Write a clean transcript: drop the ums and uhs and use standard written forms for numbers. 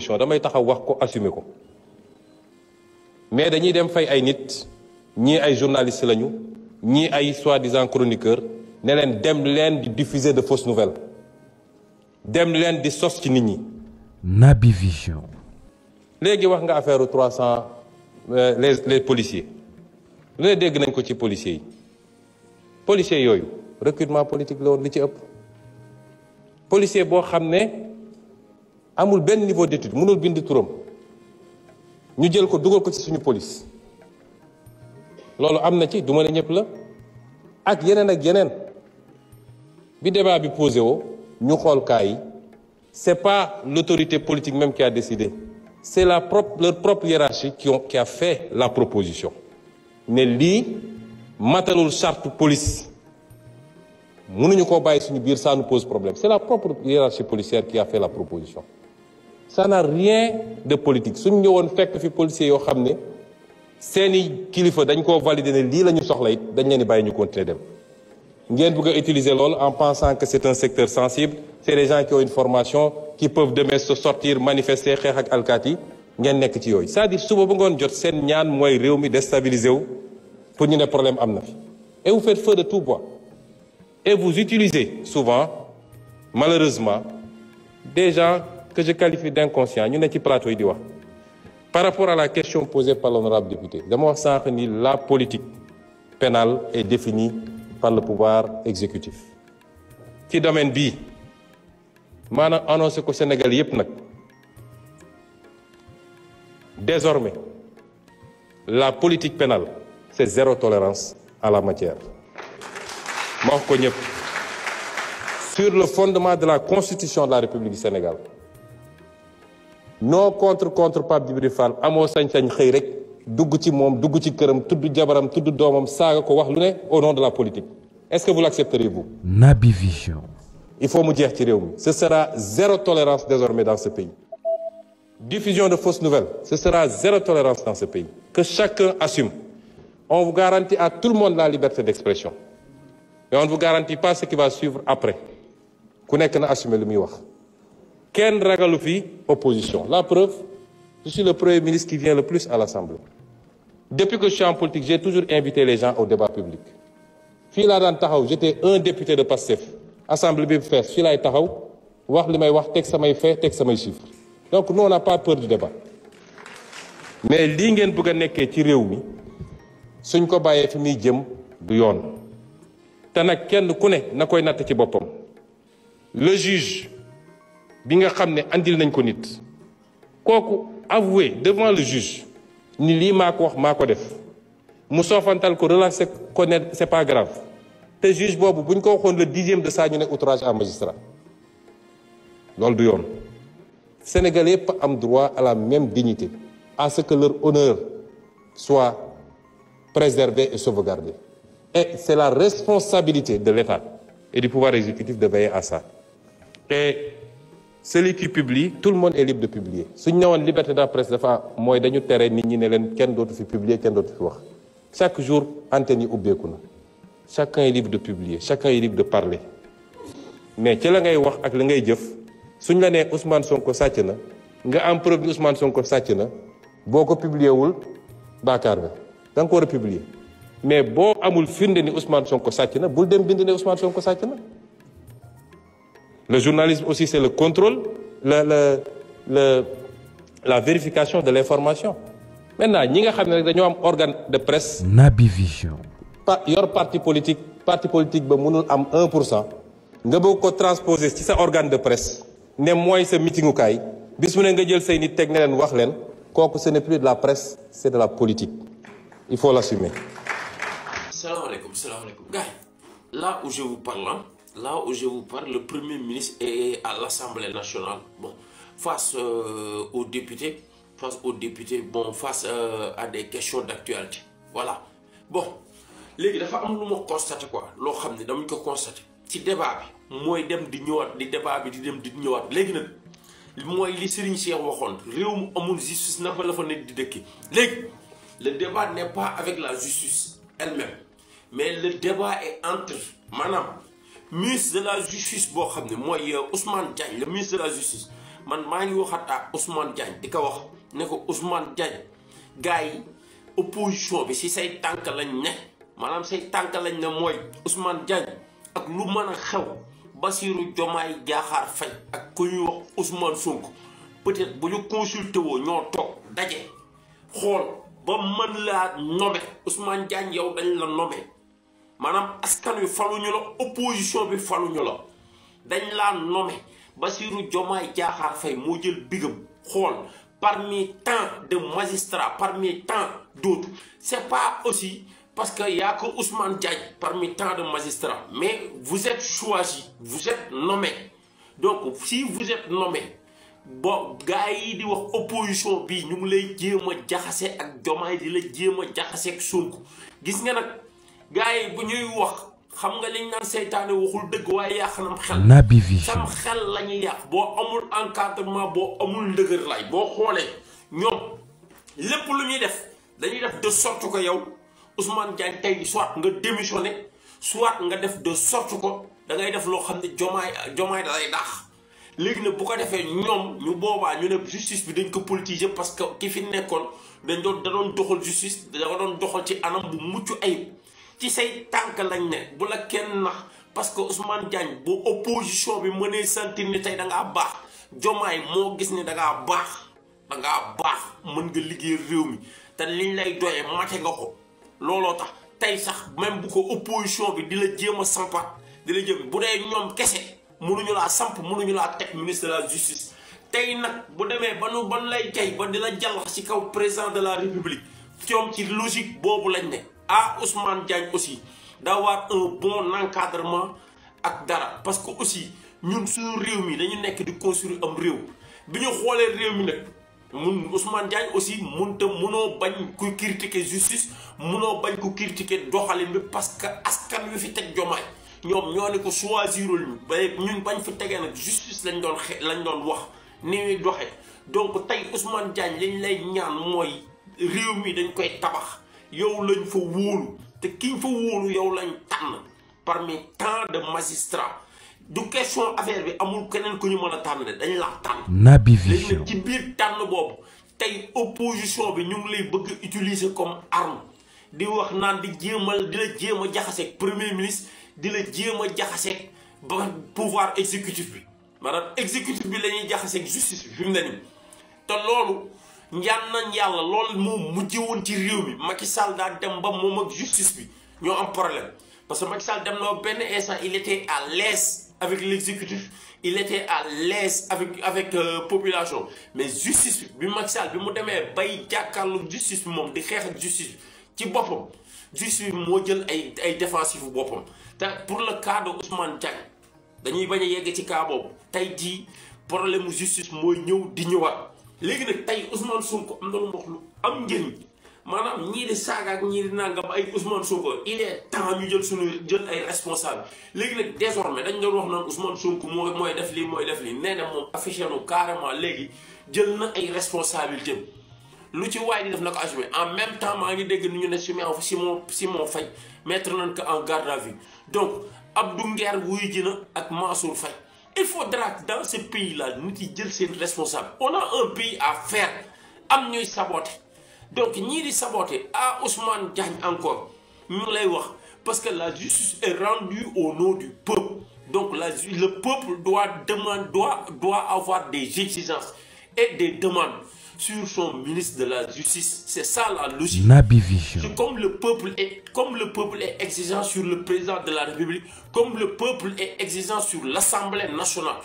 position damay taxaw wax ko assumer ko mais dañuy dem fay ay nit ñii ay journalistes lañu ñii ay soi-disant chroniqueurs ne leen dem leen di diffuser de fausses nouvelles dem leen di sos ci nit ñi. Naby Vision. léegi wax nga affaire 300 les policiers lu ne dégg nañ ko ci policiers yi policiers yooyu recrutement politique la woon li ci ëpp policier boo xam ne amul benn niveau d'étude mënul bind turam ñu jël ko dugal ko ci suñu police loolu am na ci du ma ne ñëpp la ak yeneen bi débat bi posé woo ñu xool cas yi c'est pas l'autorité politique même qui a décidé c'est leur propre hiérarchie qui a fait la proposition ne lii matalul charte police mënuñu koo bàyyi suñu biir ça nous pose problème c'est la propre hiérarchie policière qui a fait la proposition ça n'a rien de politique suñ ñëwoon fekk fi policiers yoo xam ne seeni kilifa dañ koo valider ne lii la ñu soxla it dañ leen di bàyyi ñu continuer dem ngeen bëgg a utiliser loolu en pensant que c'est un secteur sensible c'est des gens qui ont une formation qui peuvent demain se sortir manifester xeex ak alkaati ngeen nekk ci yooyu c'est-à-dire suba ba ngoon jot seen ñaan mooy réew mi déstabiliser wu pour ñu ne problème am na fi et vous faites feu de tout bois et vous utilisez souvent malheureusement des gens que je qualifie d'inconscients ñu ne ci plateau yi di wax par rapport à la question posée par l'honorable député dama wax sànq ni la politique pénale est définie par le pouvoir exécutif ci domaine bii maanaam annoncé ko Sénégal yépp nag désormais la politique pénale c'est zéro tolérance à la matière ma wax ko ñëpp sur le fondement de la constitution de la République du Sénégal non contre Pape Djibril Fall amoo sañ-sañ xëy rek dugg ci moom dugg ci këram tudd jabaram tudd doomam saaga ko wax lu ne au nom de la politique est-ce que vous l'accepteriez-vous? Naby Vision. Il faut mu jeex ci réew mi ce sera zéro tolérance désormais dans ce pays diffusion de fausses nouvelles ce sera zéro tolérance dans ce pays que chacun assume on vous garantit à tout le monde la liberté d'expression mais on ne vous garantit pas ce qui va suivre après ku nekk na assumer lu muy wax kenn ragalu fi opposition la preuve je suis le premier ministre qui vient le plus à l'Assemblée depuis que je suis en politique j'ai toujours invité les gens au débat public fii laa daan taxaw j'étais un député de Pastef assemblée bi fees fii laay taxaw wax li may wax teg samay fait teg samay chiffres donc nous on n'a pas peur du débat mais lii ngeen bëgg a nekkee ci réew mi suñ ko bàyyee fi muy jëm du yoon te nag kenn ku ne na koy natt ci boppam le juge bi nga xam ne andil nañ ko nit kooku avouer devant le juge ni lii maa ko wax maa ko def mu soofantal ko relancer ko ne c'est pas grave te juge boobu buñ ko waxoon le 10e de ça ñu ne outrage à magistrat loolu du yoon Sénégalais yëpp am droit à la même dignité à ce que leur honneur soit préservé et sauvegardé et c'est la responsabilité de l'État et du pouvoir exécutif de veiller à ça et celui qui publie tout le monde est libre de publier suñ ñëwoon liberté de la presse dafa mooy dañu tere nit ñi ne leen kenn dootu fi publier kenn dootu fi wax chaque jour antenne yi ubbeeku na chacun est libre de publier chacun est libre de parler mais ci la ngay wax ak la ngay jëf suñ la nee Ousmane Sonko sàcc na nga am preuve bi Ousmane Sonko sàcc na boo ko publier wul baakaar nga da nga ko war a publier mais boo amul firnde ni Ousmane Sonko sàcc na bul dem bind ne Ousmane Sonko sàcc na. Le journalisme aussi c'est le contrôle la vérification de l'information maintenant ñi nga xam ne rek dañoo am organe de presse. Naby Vision. yor parti politique ba mënul am 1% nga bëgg ko transposer ci sa organe de presse ne mooy sa meetingukaay bis mu ne nga jël say nit teg ne leen wax leen kooku ce n'est plus de la presse c'est de la politique il faut l'assumer. Salaamaaleykum gars yi là où je vous parle le premier ministre est à l'Assemblée nationale bon face aux députés face à des questions d'actualité voilà bon léegi dafa am lu ma constaté quoi loo xam ne dama ko constaté ci débat bi mooy dem di ñëwaat di débat bi di dem di ñëwaat léegi nag mooy li Serigne Cheikh waxoon réew mu amul justice naka la fa nekk di dëkki léegi le débat n'est pas avec la justice elle-même mais le débat est entre maanaam ministre de la justice boo xam ne mooy Ousmane Diagne le ministre de la justice man maa ngi waxaat à Ousmane Diagne di ko wax ne ko Ousmane Diagne gars yi opposition bi si say tànk lañ ne maanaam say tànk lañ ne mooy Ousmane Diagne ak lu mën a xew Bassirou Diomaye Diakhar Faye ak ku ñuy wax Ousmane Sonko peut-être bu ñu consulté woo ñoo toog daje xool ba mën laa nommer Ousmane Diagne yow dañ la nommer maanaam askan wi faluñu la opposition bi faluñu la dañ laa nommer Bassirou Diomaye Diakhar Faye moo jël bigam xool parmi tant de magistrats parmi tant d'autres c'est pas aussi parce qu'il n'y a que Ousmane Diagne parmi tant de magistrats mais vous êtes choisi vous êtes nommé donc si vous êtes nommé bon gars yi di wax opposition bi ñu ngi lay jéem a jaxase ak Diomaye di la jéem a jaxase ak Sonko gis nga nag gars yi bu ñuy wax xam nga liñ naan seytaane waxul dëgg waaye yàq nam xel Naby Vision sam xel la ñuy yàq boo amul encadrement boo amul ndëgër lay boo xoolee ñoom lépp lu ñuy def dañuy def de sorte que yow Ousmane Diagne tey soit nga démissionné soit nga def de sorte que da ngay def loo xam ne Diomaye da lay daax léegi nag bu ko defee ñoom ñu boobaa ñu ne justice bi dañ ko politiser parce que ki fi nekkoon da doon doxal justice da doon doxal ci anam bu mucc ayib ci say tànk lañ ne bu la kenn nax parce que Ousmane Diagne bu opposition bi mënee sentir ni tey da ngaa baax Diomaye moo gis ni da ngaa baax mën nga liggéey réew mi te liñ lay doyee mate nga ko looloo tax tey sax même bu ko opposition bi di la jéem a sampat di la jéem bu dee ñoom kese mënuñu laa samp mënuñu laa teg ministre de la justice tey nag bu demee ba nu ban lay jay ba di la jàllax ci kaw président de la république ñoom ci logique boobu lañ ne ah Ousmane Diagne aussi d'avoir un bon encadrement ak dara parce que aussi ñun suñu réew mi dañu nekk di construire am réew bi ñu xoolee réew mi nag mun Ousmane Diagne aussi mënoo bañ ku critiquer justice mënoo bañ ku critiquer doxalin bi parce que askan wi fi teg Diomaye ñoom ñoo ne ko choisirul ñu ba ñun bañ fi tegee nag justice lañ doon wax ni ñuy doxee donc tey Ousmane Diagne liñ lay ñaan mooy réew mi dañ koy tabax yow lañ fa wóolu te kiñ fa wóolu yow lañ tànn parmi tant de magistrats du question affaire bi amul keneen ku ñu mën a tànn de dañ laa tànn. Naby léegi Vision nag ci biir tànn boobu tey opposition bi ñu ngi lay bëgg a utiliser comme arme di wax naan di la jéem a jaxaseeg premier ministre di la jéem a jaxaseeg ba pouvoir exécutif bi maanaam exécutif bi la ñuy jaxaseeg justice bi fi mu ne nii te loolu. ñaan nañ yàlla loolu moo mujjee woon ci réew mi Macky Sall daa dem ba moom ak justice bi ñoo am problème parce que Macky Sall dem na benn instant il était à l'aise avec l'exécutif il était à l'aise avec population mais justice bi Macky Sall bi mu demee bay jàkkaarlu justice bi moom di xeex ak justice bi ci boppam justice bi moo jël ay défensif bu boppam te pour le cas de Ousmane Diagne dañuy bañ a yegg ci cas boobu tey jii problème mu justice mooy ñëw di ñëwaat. léegi nag tey Ousmane Sonko am na lu wax lu am njëriñ maanaam ñii di saaga ak ñii di nangam ay Ousmane Sonko il est temps ñu jël ay responsable léegi nag désormais dañ doon wax naan Ousmane Sonko mooy def lii nee na moom affiché nu carrément léegi jël na ay responsabilités lu ci waay di def na ko assumé en même temps maa ngi dégg ni ñu ne Simon Faye mettre nañ ko en garde à vue donc Abdou Nguer wuyu ji na ak Mansour Faye il faudra que dans ce pays-là nit yi jël seen responsable on a un pays à faire am ñuy saboter donc ñii di saboter à Ousmane Diagne encore ñu lay wax parce que la justice est rendue au nom du peuple donc le peuple doit avoir des exigences et des demandes sur son ministre de la justice c'est ça la logique. Naby Vision C'est comme le peuple est exigeant sur le président de la République comme le peuple est exigeant sur l'Assemblée nationale.